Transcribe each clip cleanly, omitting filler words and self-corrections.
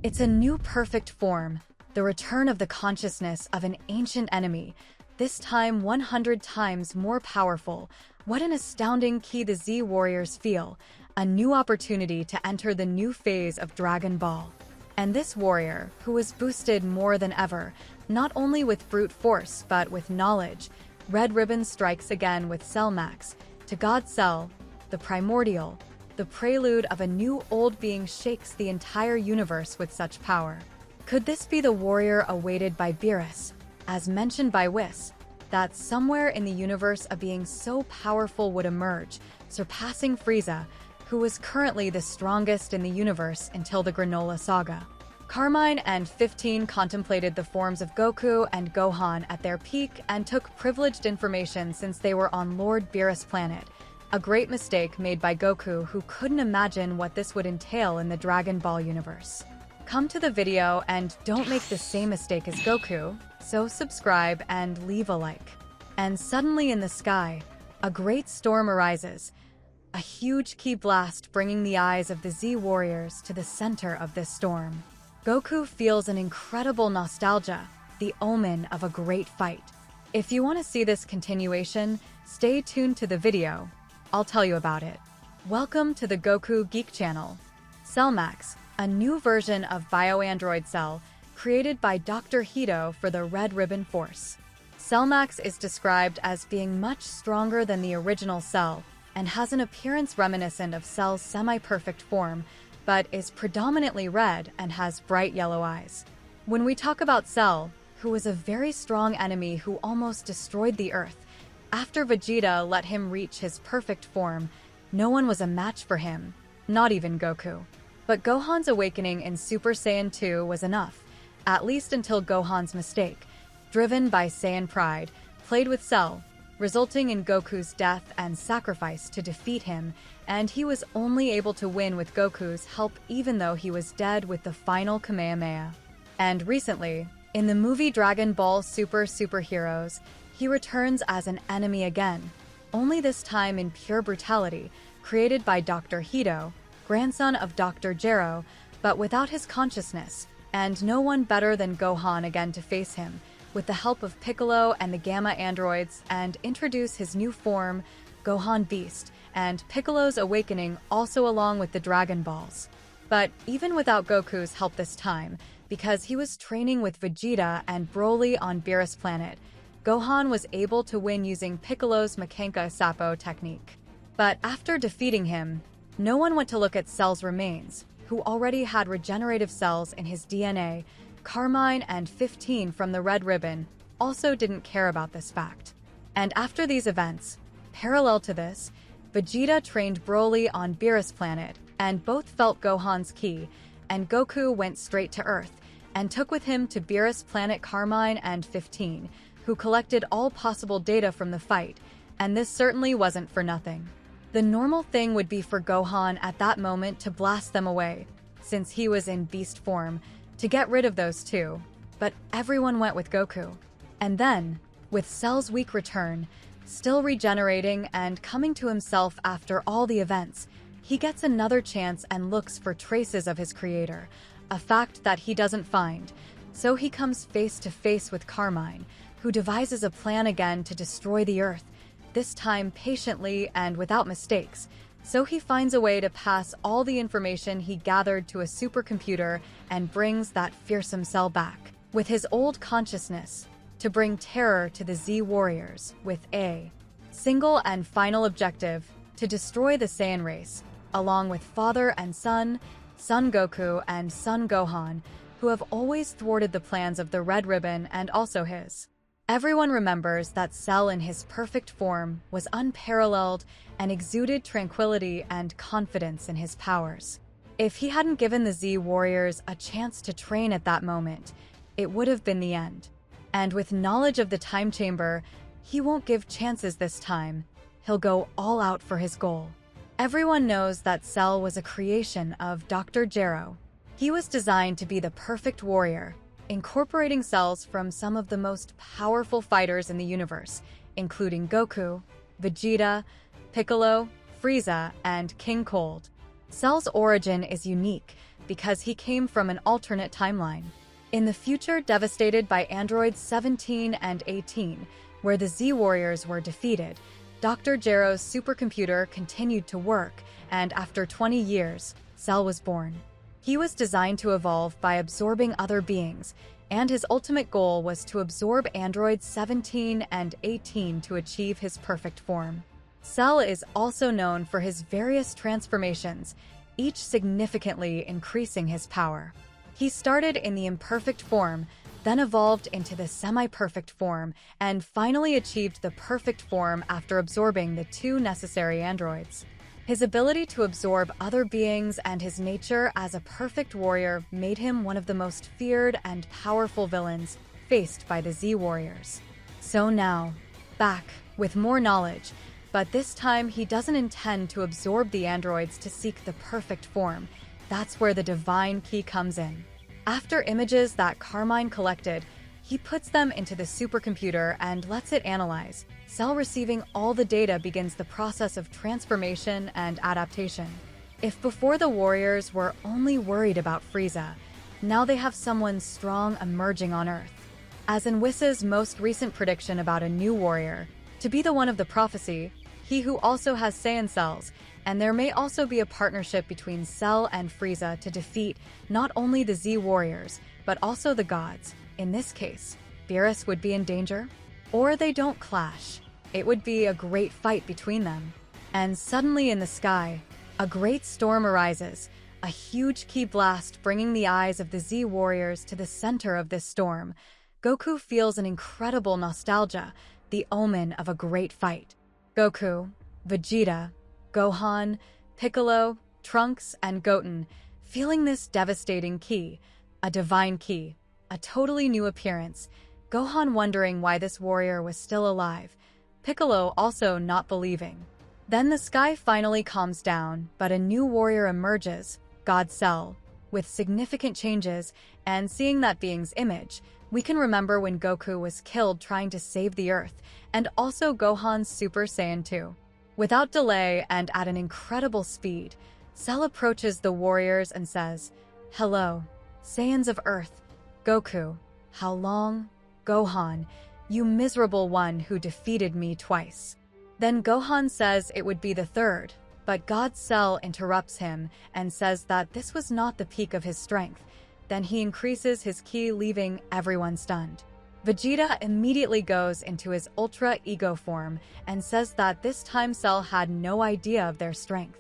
It's a new perfect form, the return of the consciousness of an ancient enemy, this time 100 times more powerful. What an astounding key the Z Warriors feel, a new opportunity to enter the new phase of Dragon Ball. And this warrior, who was boosted more than ever, not only with brute force but with knowledge, Red Ribbon strikes again with Cell Max, to God Cell, the primordial, the prelude of a new old being shakes the entire universe with such power. Could this be the warrior awaited by Beerus, as mentioned by Whis, that somewhere in the universe a being so powerful would emerge, surpassing Frieza, who was currently the strongest in the universe until the Granola Saga? Carmine and 15 contemplated the forms of Goku and Gohan at their peak and took privileged information since they were on Lord Beerus' planet. A great mistake made by Goku, who couldn't imagine what this would entail in the Dragon Ball universe. Come to the video and don't make the same mistake as Goku, so subscribe and leave a like. And suddenly in the sky, a great storm arises, a huge ki blast bringing the eyes of the Z Warriors to the center of this storm. Goku feels an incredible nostalgia, the omen of a great fight. If you want to see this continuation, stay tuned to the video. I'll tell you about it. Welcome to the Goku Geek Channel. Cell Max, a new version of Bioandroid Cell, created by Dr. Hito for the Red Ribbon Force. Cell Max is described as being much stronger than the original Cell, and has an appearance reminiscent of Cell's semi-perfect form, but is predominantly red and has bright yellow eyes. When we talk about Cell, who was a very strong enemy who almost destroyed the Earth, after Vegeta let him reach his perfect form, no one was a match for him, not even Goku. But Gohan's awakening in Super Saiyan 2 was enough, at least until Gohan's mistake, driven by Saiyan pride, played with Cell, resulting in Goku's death and sacrifice to defeat him, and he was only able to win with Goku's help even though he was dead with the final Kamehameha. And recently, in the movie Dragon Ball Super Superheroes, he returns as an enemy again, only this time in pure brutality, created by Dr. Hito, grandson of Dr. Gero, but without his consciousness, and no one better than Gohan again to face him, with the help of Piccolo and the Gamma androids, and introduce his new form, Gohan Beast, and Piccolo's awakening also along with the Dragon Balls. But even without Goku's help this time, because he was training with Vegeta and Broly on Beerus' planet, Gohan was able to win using Piccolo's Makenka Sappo technique. But after defeating him, no one went to look at Cell's remains, who already had regenerative cells in his DNA. Carmine and 15 from the Red Ribbon also didn't care about this fact. And after these events, parallel to this, Vegeta trained Broly on Beerus' planet, and both felt Gohan's ki, and Goku went straight to Earth, and took with him to Beerus' planet Carmine and 15, who collected all possible data from the fight, and this certainly wasn't for nothing. The normal thing would be for Gohan at that moment to blast them away, since he was in beast form, to get rid of those two, but everyone went with Goku. And then, with Cell's weak return, still regenerating and coming to himself after all the events, he gets another chance and looks for traces of his creator, a fact that he doesn't find. So he comes face to face with Carmine, who devises a plan again to destroy the Earth, this time patiently and without mistakes. So he finds a way to pass all the information he gathered to a supercomputer and brings that fearsome Cell back, with his old consciousness, to bring terror to the Z Warriors, with a single and final objective, to destroy the Saiyan race, along with father and son, Son Goku and Son Gohan, who have always thwarted the plans of the Red Ribbon and also his. Everyone remembers that Cell in his perfect form was unparalleled and exuded tranquility and confidence in his powers. If he hadn't given the Z Warriors a chance to train at that moment, it would have been the end. And with knowledge of the time chamber, he won't give chances this time. He'll go all out for his goal. Everyone knows that Cell was a creation of Dr. Gero. He was designed to be the perfect warrior, incorporating cells from some of the most powerful fighters in the universe, including Goku, Vegeta, Piccolo, Frieza, and King Cold. Cell's origin is unique, because he came from an alternate timeline. In the future devastated by androids 17 and 18, where the Z-Warriors were defeated, Dr. Gero's supercomputer continued to work, and after 20 years, Cell was born. He was designed to evolve by absorbing other beings, and his ultimate goal was to absorb androids 17 and 18 to achieve his perfect form. Cell is also known for his various transformations, each significantly increasing his power. He started in the imperfect form, then evolved into the semi-perfect form, and finally achieved the perfect form after absorbing the 2 necessary androids. His ability to absorb other beings and his nature as a perfect warrior made him one of the most feared and powerful villains faced by the Z-Warriors. So now, back with more knowledge, but this time he doesn't intend to absorb the androids to seek the perfect form. That's where the divine key comes in. After images that Carmine collected, he puts them into the supercomputer and lets it analyze. Cell receiving all the data begins the process of transformation and adaptation. If before the Warriors were only worried about Frieza, now they have someone strong emerging on Earth. As in Whis' most recent prediction about a new warrior, to be the one of the prophecy, he who also has Saiyan cells, and there may also be a partnership between Cell and Frieza to defeat not only the Z-Warriors, but also the gods. In this case, Beerus would be in danger, or they don't clash. It would be a great fight between them. And suddenly in the sky, a great storm arises, a huge ki blast bringing the eyes of the Z-Warriors to the center of this storm. Goku feels an incredible nostalgia, the omen of a great fight. Goku, Vegeta, Gohan, Piccolo, Trunks, and Goten, feeling this devastating ki, a divine ki, a totally new appearance, Gohan wondering why this warrior was still alive, Piccolo also not believing. Then the sky finally calms down, but a new warrior emerges, God Cell, with significant changes, and seeing that being's image, we can remember when Goku was killed trying to save the Earth, and also Gohan's Super Saiyan 2. Without delay and at an incredible speed, Cell approaches the warriors and says, "Hello, Saiyans of Earth. Goku, how long? Gohan, you miserable one who defeated me twice." Then Gohan says it would be the third, but God Cell interrupts him and says that this was not the peak of his strength. Then he increases his ki, leaving everyone stunned. Vegeta immediately goes into his Ultra Ego form and says that this time Cell had no idea of their strength.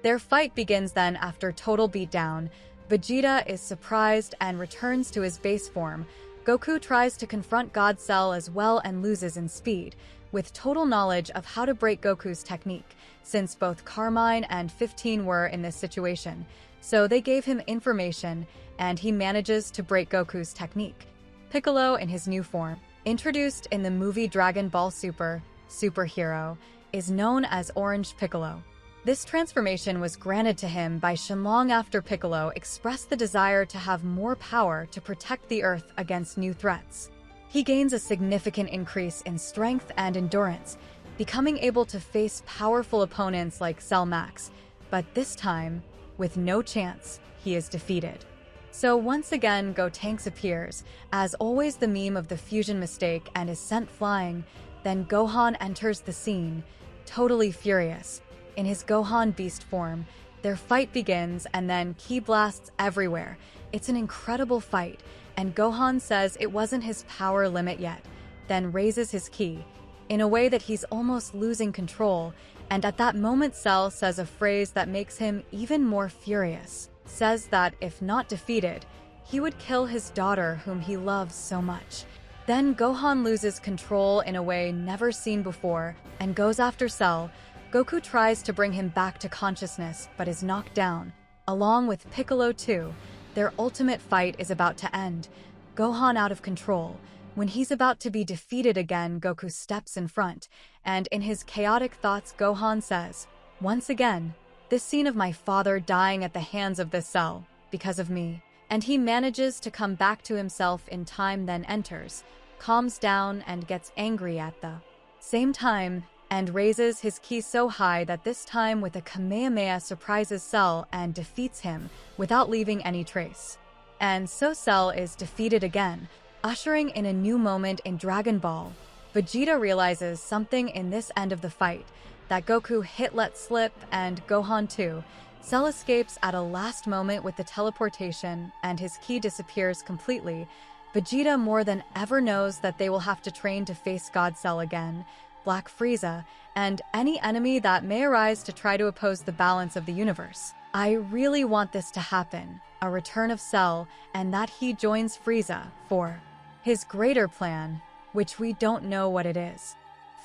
Their fight begins then after total beatdown. Vegeta is surprised and returns to his base form. Goku tries to confront God Cell as well and loses in speed, with total knowledge of how to break Goku's technique, since both Carmine and 15 were in this situation. So they gave him information, and he manages to break Goku's technique. Piccolo in his new form, introduced in the movie Dragon Ball Super, Superhero, is known as Orange Piccolo. This transformation was granted to him by Shenlong after Piccolo expressed the desire to have more power to protect the Earth against new threats. He gains a significant increase in strength and endurance, becoming able to face powerful opponents like Cell Max, but this time, with no chance, he is defeated. So once again, Gotenks appears, as always the meme of the fusion mistake, and is sent flying. Then Gohan enters the scene, totally furious. In his Gohan Beast form, their fight begins and then ki blasts everywhere. It's an incredible fight, and Gohan says it wasn't his power limit yet, then raises his ki, in a way that he's almost losing control, and at that moment Cell says a phrase that makes him even more furious. Says that if not defeated, he would kill his daughter whom he loves so much. Then Gohan loses control in a way never seen before and goes after Cell. Goku tries to bring him back to consciousness but is knocked down. Along with Piccolo too, their ultimate fight is about to end. Gohan out of control. When he's about to be defeated again, Goku steps in front, and in his chaotic thoughts Gohan says, "Once again, this scene of my father dying at the hands of this Cell, because of me." And he manages to come back to himself in time, then enters, calms down and gets angry at the same time. and raises his ki so high that this time with a Kamehameha surprises Cell and defeats him without leaving any trace. And so Cell is defeated again, ushering in a new moment in Dragon Ball. Vegeta realizes something in this end of the fight, that Goku let slip and Gohan too. Cell escapes at a last moment with the teleportation and his ki disappears completely. Vegeta more than ever knows that they will have to train to face God Cell again, Black Frieza, and any enemy that may arise to try to oppose the balance of the universe. I really want this to happen, a return of Cell, and that he joins Frieza for his greater plan, which we don't know what it is.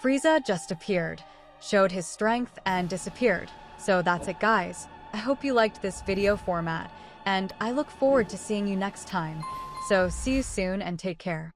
Frieza just appeared, showed his strength, and disappeared. So that's it, guys. I hope you liked this video format, and I look forward to seeing you next time. So see you soon and take care.